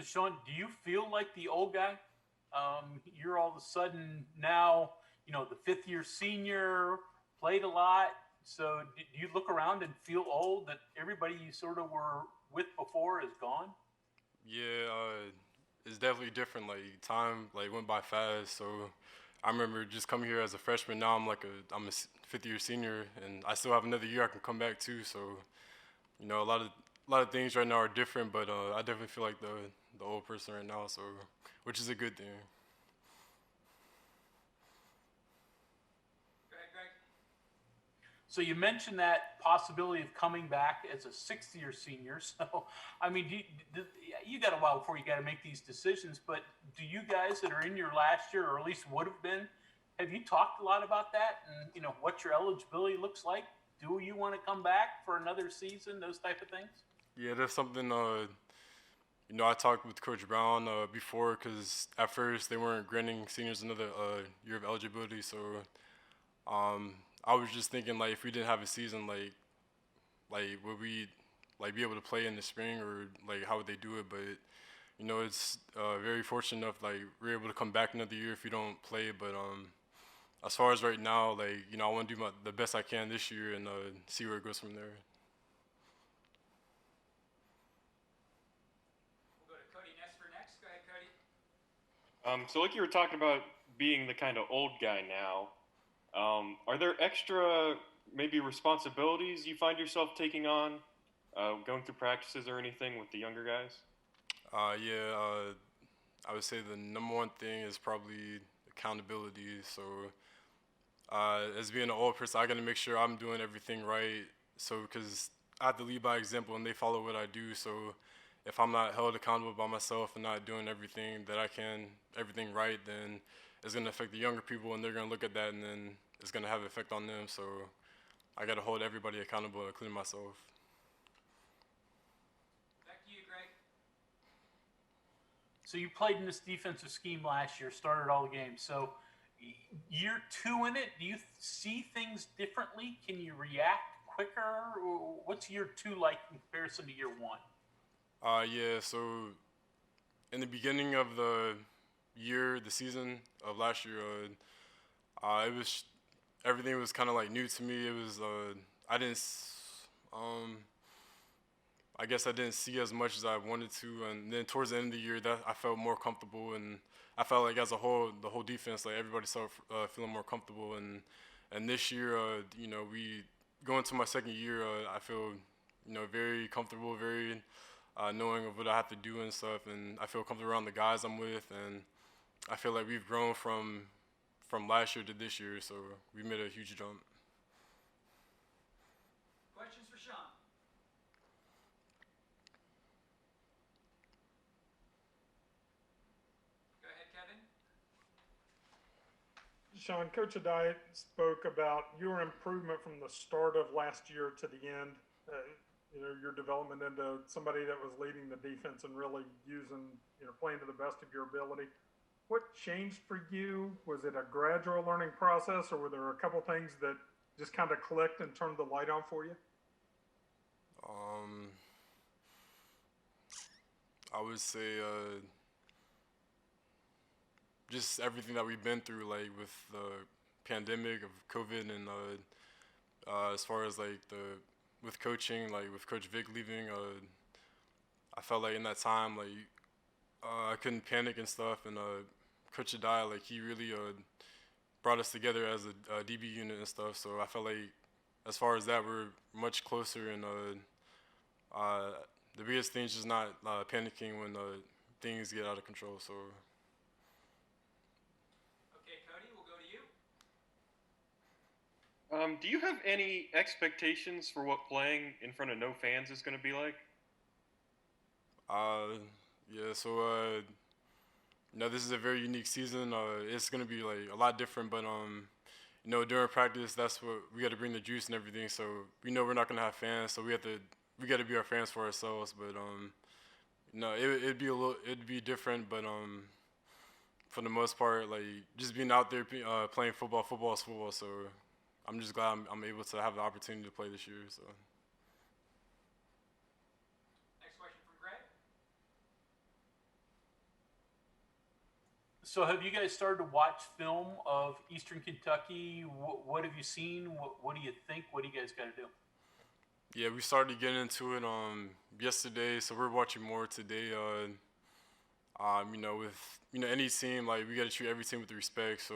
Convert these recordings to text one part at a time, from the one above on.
So, Sean, do you feel like the old guy? You're all of a sudden now, the fifth year senior, played a lot. So, do you look around and feel old that everybody you sort of were with before is gone? Yeah, it's definitely different. Like time like went by fast. So I remember just coming here as a freshman. Now I'm a fifth year senior, and I still have another year I can come back to. So a lot of things right now are different, but I definitely feel like the old person right now. So which is a good thing. Go ahead, Greg. So you mentioned that possibility of coming back as a sixth year senior. So, I mean, you got a while before you got to make these decisions. But do you guys that are in your last year, or at least would have been, have you talked a lot about that and what your eligibility looks like? Do you want to come back for another season? Those type of things. Yeah, that's something. I talked with Coach Brown before because at first they weren't granting seniors another year of eligibility. So I was just thinking like if we didn't have a season, like would we like be able to play in the spring or like how would they do it? But it's very fortunate enough like we're able to come back another year if we don't play. But as far as right now, like I want to do the best I can this year and see where it goes from there. We'll go to Cody Nesper next. Go ahead, Cody. So like you were talking about being the kind of old guy now, are there extra maybe responsibilities you find yourself taking on, going through practices or anything with the younger guys? Yeah, I would say the number one thing is probably accountability. So as being an old person, I got to make sure I'm doing everything right. So because I have to lead by example and they follow what I do. So if I'm not held accountable by myself and not doing everything that I can, everything right, then it's gonna affect the younger people and they're gonna look at that and then it's gonna have an effect on them. So I gotta hold everybody accountable, including myself. Back to you, Greg. So you played in this defensive scheme last year, started all the games. So year two in it, do you see things differently? Can you react quicker? What's year two like in comparison to year one? Yeah. So in the beginning of the year, the season of last year, it was everything was kind of like new to me. It was I didn't. I guess I didn't see as much as I wanted to, and then towards the end of the year, that I felt more comfortable, and I felt like as a whole, the whole defense, like everybody started feeling more comfortable, and this year, we going to my second year, I feel, very comfortable, very knowing of what I have to do and stuff, and I feel comfortable around the guys I'm with, and I feel like we've grown from last year to this year, so we made a huge jump. Questions for Sean? Go ahead, Kevin. Sean, Coach Adai spoke about your improvement from the start of last year to the end. Your development into somebody that was leading the defense and really using, playing to the best of your ability. What changed for you? Was it a gradual learning process, or were there a couple things that just kind of clicked and turned the light on for you? Um, I would say just everything that we've been through, like with the pandemic of COVID, and as far as like the with coaching, like with Coach Vic leaving, I felt like in that time, like I couldn't panic and stuff, and Coach Adai, like he really brought us together as a DB unit and stuff. So I felt like as far as that, we're much closer, and the biggest thing is just not panicking when things get out of control. So Okay, Cody, we'll go to you. Do you have any expectations for what playing in front of no fans is going to be like? uh, yeah, so this is a very unique season. It's gonna be like a lot different, but during practice, that's what we got to bring the juice and everything. So we know we're not gonna have fans, so we got to be our fans for ourselves. But it'd be different, but for the most part, like just being out there playing football, football is football. So I'm just glad I'm able to have the opportunity to play this year. So. Next question from Greg. So have you guys started to watch film of Eastern Kentucky? What have you seen? What do you think? What do you guys got to do? Yeah, we started getting into it yesterday, so we're watching more today. With any team, like we gotta treat every team with respect. So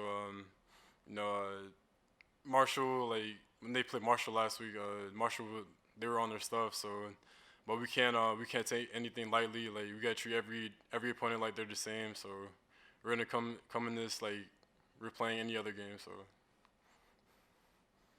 you know, Marshall, like when they played Marshall last week, they were on their stuff. So, but we can't take anything lightly. Like we gotta treat every opponent like they're the same. So we're gonna come in this like we're playing any other game. So.